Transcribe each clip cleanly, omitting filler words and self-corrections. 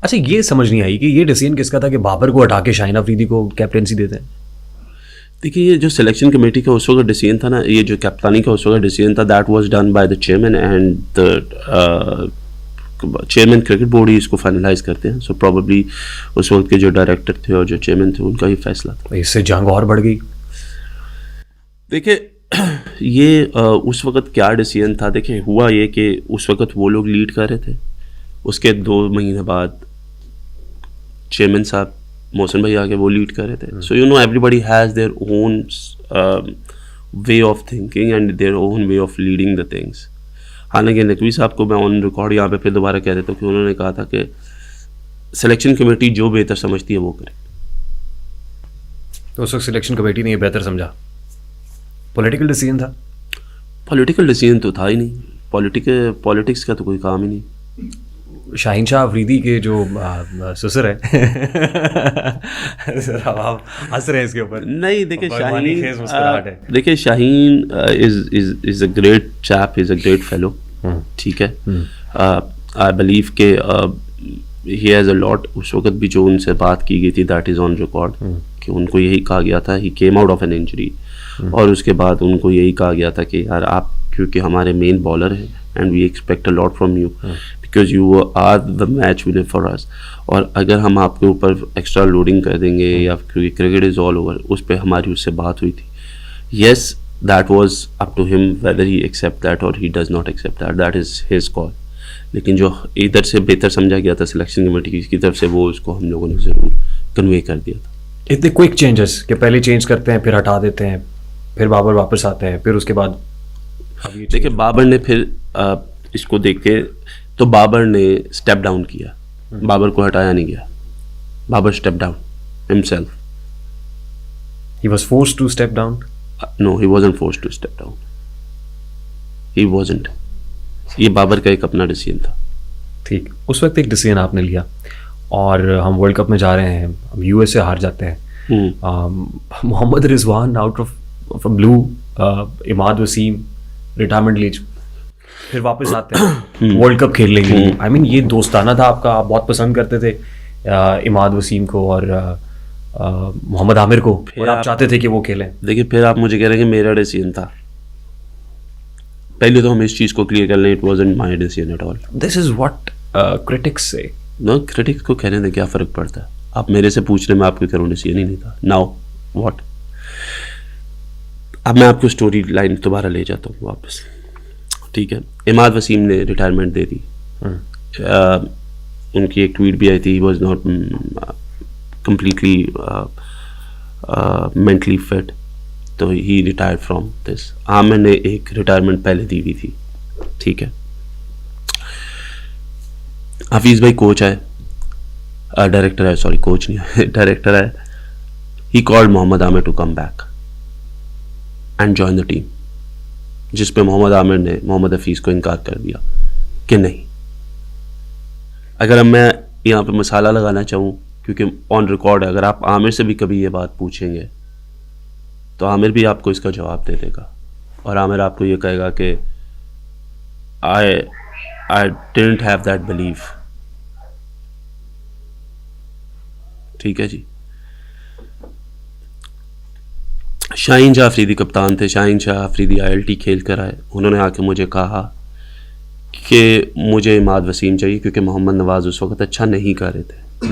अच्छा, ये समझ नहीं आई कि ये डिसीजन किसका था कि बाबर को हटा के शाहीन अफरीदी को कैप्टेंसी देते हैं? देखिए, ये जो सिलेक्शन कमेटी का उस वक्त डिसीजन था ना, ये जो कप्तानी का उस वक्त डिसीजन था, that was done by the chairman and the chairman cricket board ही इसको फाइनलाइज करते हैं. सो प्रॉबली उस वक्त के जो डायरेक्टर थे और जो चेयरमैन थे उनका ही फैसला था. इससे जंग और बढ़ गई. देखिए, ये उस वक्त क्या डिसीजन था. देखिए, हुआ ये कि उस वक्त वो लोग लीड कर रहे थे. उसके 2 महीने बाद चेयरमैन साहब मोहसिन भाई आके वो लीड कर रहे थे. So you know everybody has their own way of thinking and their own way of leading the things. हालांकि नकवी साहब को मैं ऑन रिकॉर्ड यहाँ पे फिर दोबारा कह देता हूँ कि उन्होंने कहा था कि सिलेक्शन कमेटी जो बेहतर समझती है वो करे. तो उस वक्त सिलेक्शन कमेटी ने ये बेहतर समझा. पॉलिटिकल डिसीजन था. पॉलिटिकल डिसीजन तो था ही नहीं. पॉलिटिक्स का तो कोई काम ही नहीं. शाहीन शाह अफरीदी के जो ससुर है आप हंस रहे हैं इसके ऊपर. नहीं, देखिए मुस्कुराहट है. देखिए, Shaheen is a great chap, is a great fellow. ठीक है. आई बिलीव के ही हैज़ अ लॉट. उस वक्त भी जो उनसे बात की गई थी दैट इज़ ऑन रिकॉर्ड कि उनको यही कहा गया था, he came out of an injury, और उसके बाद उनको यही कहा गया था कि यार आप क्योंकि हमारे मेन बॉलर हैं and we expect a lot from you because you are the match winner for us. और अगर हम आपके ऊपर एक्स्ट्रा लोडिंग कर देंगे या क्योंकि क्रिकेट इज़ ऑल ओवर, उस पर हमारी उससे बात हुई थी. Yes, that was up to him whether he accept that और he does not accept that, that is his call. लेकिन जो इधर से बेहतर समझा गया था सिलेक्शन कमेटी की तरफ से, वो उसको हम लोगों ने ज़रूर कन्वे कर दिया था. इतने क्विक चेंजेस कि पहले चेंज करते हैं फिर हटा देते हैं, फिर बाबर वापस आते हैं, फिर उसके बाद देखिए बाबर ने फिर इसको देख के तो बाबर ने स्टेप डाउन किया. बाबर को हटाया नहीं गया. Babar step down himself. He was forced to step down. No, he wasn't forced to step down. He wasn't. ये बाबर का एक अपना डिसीजन था. ठीक. उस वक्त एक डिसीजन आपने लिया और हम वर्ल्ड कप में जा रहे हैं, हम यूएस से हार जाते हैं. Mohammad Rizwan out of from blue, Imad Wasim retirement lease, फिर वापस आते हैं वर्ल्ड कप खेलने के लिए. आई मीन ये दोस्ताना था आपका, आप बहुत पसंद करते थे इमाद वसीम को और मोहम्मद आमिर को, और आप चाहते थे कि वो खेलें. देखिए, फिर आप मुझे कह रहे हैं कि मेरा डिसीजन था. पहले तो हम इस चीज़ को क्लियर कर लें, it wasn't my decision at all. This is what critics से. नो, क्रिटिक्स को कहने से क्या फ़र्क पड़ता है. आप मेरे से पूछ रहे, मैं आपको कह रहा हूँ डिसीजन ही नहीं था. Now what. अब मैं आपको स्टोरी लाइन दोबारा ले जाता हूँ वापस. ठीक है. इमाद वसीम ने रिटायरमेंट दे दी. उनकी एक ट्वीट भी आई थी, ही was not completely mentally fit, तो ही रिटायर्ड फ्रॉम दिस. आमिर ने एक रिटायरमेंट पहले दी हुई थी. ठीक है. हफीज़ भाई कोच आए, डायरेक्टर है, सॉरी कोच नहीं है, डायरेक्टर है. He called Mohammad Amir to come back and join the team, जिस पे मोहम्मद आमिर ने मोहम्मद हफीज़ को इनकार कर दिया कि नहीं. अगर अब मैं यहाँ पे मसाला लगाना चाहूँ, क्योंकि ऑन रिकॉर्ड है, अगर आप आमिर से भी कभी ये बात पूछेंगे तो आमिर भी आपको इसका जवाब दे देगा, और आमिर आपको ये कहेगा कि I didn't have that belief. ठीक है जी. शाहीन शाह अफरीदी कप्तान थे. शाहीन शाह अफरीदी ILT खेल कर आए. उन्होंने आके मुझे कहा कि मुझे इमाद वसीम चाहिए क्योंकि मोहम्मद नवाज़ उस वक्त अच्छा नहीं कर रहे थे.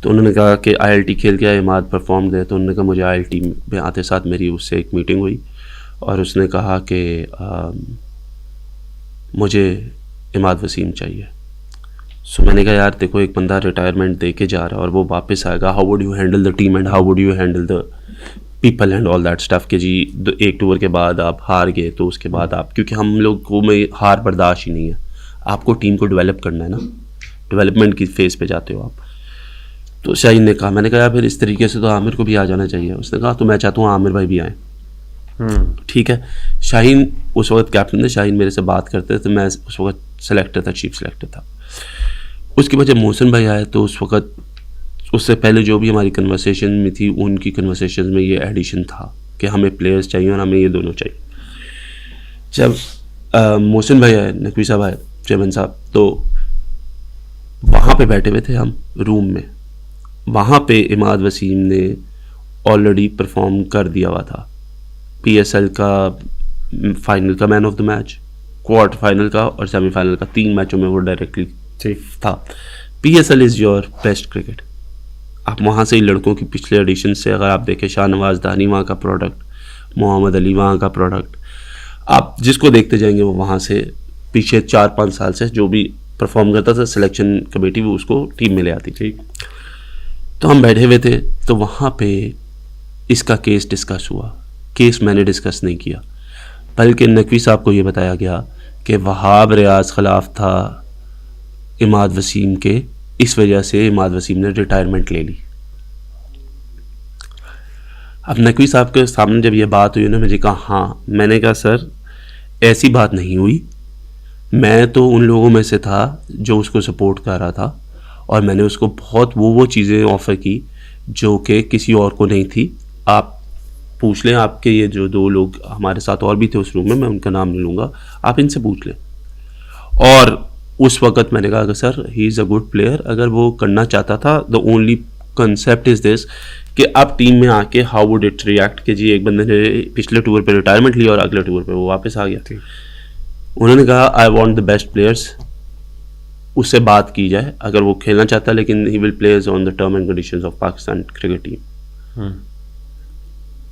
तो उन्होंने कहा कि ILT खेल के आए, इमाद परफॉर्म गए. तो उन्होंने कहा मुझे ILT में आते साथ मेरी उससे एक मीटिंग हुई और उसने कहा कि मुझे इमाद वसीम चाहिए. सो मैंने कहा यार देखो, एक बंदा रिटायरमेंट दे के जा रहा है और वो वापस आएगा, how would you handle the team and how would you handle the people and all that stuff. के जी एक टूर के बाद आप हार गए तो उसके बाद आप, क्योंकि हम लोग को में हार बर्दाश्त ही नहीं है. आपको टीम को डेवलप करना है ना, डेवलपमेंट की फेज़ पे जाते हो आप. तो शाहीन ने कहा, मैंने कहा फिर इस तरीके से तो आमिर को भी आ जाना चाहिए. उसने कहा तो मैं चाहता हूँ आमिर भाई भी आए. ठीक है. शाहीन उस वक्त कैप्टन थे. शाहीन मेरे से बात करते थे, मैं उस वक्त सेलेक्टर था, चीफ सेलेक्टर था. उसके बाद जब मोहसिन भाई आए तो उस वक्त, उससे पहले जो भी हमारी कन्वर्सेशन में थी, उनकी कन्वर्सेशन में ये एडिशन था कि हमें प्लेयर्स चाहिए और हमें ये दोनों चाहिए. जब मोहसिन भाई आए, नकवी साहब आए, चेयरमैन साहब, तो वहाँ पे बैठे हुए थे हम रूम में, वहाँ पे इमाद वसीम ने ऑलरेडी परफॉर्म कर दिया हुआ था, PSL का फाइनल का man of the match, quarter final का और सेमीफाइनल का, 3 मैचों में वो डायरेक्टली था। PSL is your best cricket. आप वहाँ से ही लड़कों की पिछले एडिशन से अगर आप देखें, शाहनवाज दानी वहाँ का प्रोडक्ट, मोहम्मद अली वहाँ का प्रोडक्ट, आप जिसको देखते जाएंगे वो वहाँ से पीछे 4-5 साल से जो भी परफॉर्म करता था, सिलेक्शन कमेटी भी उसको टीम में ले आती थी। तो हम बैठे हुए थे, तो वहाँ पे इसका केस डिस्कस हुआ। केस मैंने डिस्कस नहीं किया, बल्कि नकवी साहब को ये बताया गया कि वहाब रियाज खिलाफ था इमाद वसीम के, इस वजह से इमाद वसीम ने रिटायरमेंट ले ली। अब नकवी साहब के सामने जब ये बात हुई, उन्होंने मुझे कहा हाँ, मैंने कहा सर ऐसी बात नहीं हुई, मैं तो उन लोगों में से था जो उसको सपोर्ट कर रहा था, और मैंने उसको बहुत वो चीज़ें ऑफ़र की जो कि किसी और को नहीं थी। आप पूछ लें, आपके ये जो 2 लोग हमारे साथ और भी थे उस रूम में, मैं उनका नाम नहीं लूँगा, आप इनसे पूछ लें। और उस वक़्त मैंने कहा कि sir he is a good player, अगर वो करना चाहता था, the only concept is this कि आप टीम में आके हाउ वुड इट रिएक्ट कि जी एक बंदे ने पिछले टूर पे रिटायरमेंट लिया और अगले टूर पे वो वापस आ गया। उन्होंने कहा I want the best players, उससे बात की जाए, अगर वो खेलना चाहता है, लेकिन he will plays on the term and conditions of Pakistan cricket team.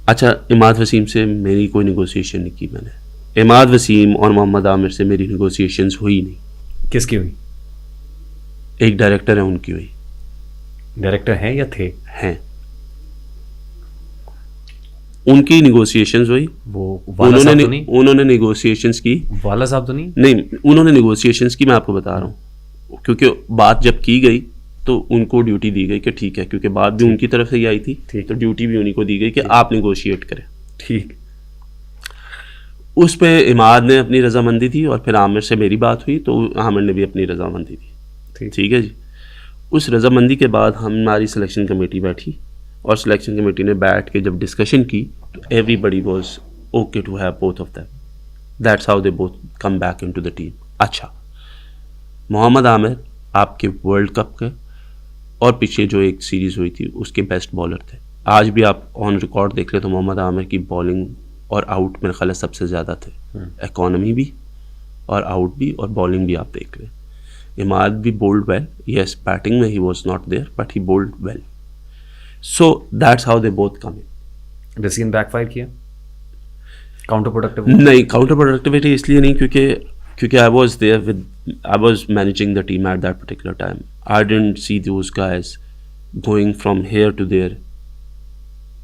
अच्छा, इमाद वसीम से मेरी कोई नेगोशिएशन नहीं की मैंने। इमाद वसीम और मोहम्मद आमिर से मेरी नेगोशिएशंस हुई नहीं। किसकी हुई? एक डायरेक्टर है उनकी हुई। डायरेक्टर हैं या थे? हैं। उनकी नेगोशिएशंस हुई। वो उन्होंने नेगोशिएशंस की। वाला साहब तो नहीं? नहीं, उन्होंने नेगोशिएशंस की, मैं आपको बता रहा हूँ, क्योंकि बात जब की गई तो उनको ड्यूटी दी गई कि ठीक है, क्योंकि बात भी उनकी तरफ से ही आई थी, तो ड्यूटी भी उन्हीं को दी गई कि आप नेगोशिएट करें। ठीक। उस पे इमाद ने अपनी रजामंदी दी और फिर आमिर से मेरी बात हुई तो आमिर ने भी अपनी रजामंदी दी। ठीक है जी। उस रजामंदी के बाद हमारी सिलेक्शन कमेटी बैठी और सिलेक्शन कमेटी ने बैठ के जब डिस्कशन की तो everybody was okay to have both of them. That's how they both come back into the team. अच्छा, मोहम्मद आमिर आपके वर्ल्ड कप के और पीछे जो एक सीरीज़ हुई थी उसके बेस्ट बॉलर थे। आज भी आप ऑन रिकॉर्ड देख ले तो मोहम्मद आमिर की बॉलिंग और आउट मेरे ख्याल सबसे ज़्यादा थे, इकॉनमी भी और आउट भी और बॉलिंग भी आप देख लें। इमाद भी बोल्ड वेल, यस बैटिंग में he was not there but he bowled well. So that's how they both come in. Decision backfire किया? Counter productive? नहीं, काउंटर प्रोडक्टिविटी इसलिए नहीं क्योंकि I was managing the team at that particular time. I didn't see those guys going from here to there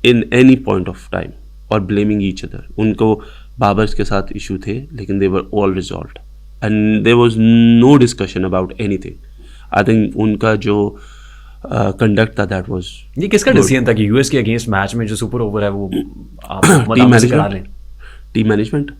in any point of time और blaming each other. उनको बाबर्स के साथ issue थे लेकिन they were all resolved and there was no discussion about anything. I think उनका जो conduct था दैट वाज। ये किसका डिसीजन था कि यूएस के अगेंस्ट मैच में जो सुपर ओवर है वो आप team management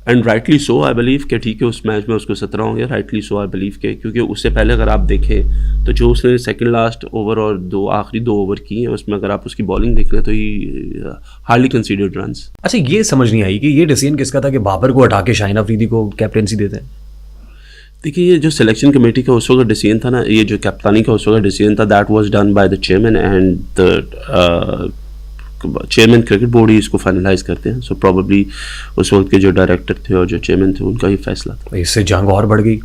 and rightly so I believe कि ठीक है उस मैच में उसको 17 हो गया, राइटली सो आई बिलीव के, क्योंकि उससे पहले अगर आप देखें तो जो उसने सेकंड लास्ट ओवर और आखिरी 2 ओवर की हैं उसमें अगर आप उसकी बॉलिंग देख लें तो ही हार्डली कंसीडर्ड रन्स। अच्छा, ये समझ नहीं आई कि ये डिसीजन किसका था कि बाबर को हटा के शाहिन अफरीदी को कैप्टेंसी देते हैं? देखिए, ये जो सिलेक्शन कमेटी का उस वक्त डिसीजन था ना, ये जो कप्तानी का उस वक्त डिसीजन था, that was done by the chairman and the chairman cricket board ही इसको फाइनलाइज करते हैं। सो प्रॉबेबली उस वक्त के जो डायरेक्टर थे और जो चेयरमैन थे उनका ही फैसला था। इससे जंग और बढ़ गई।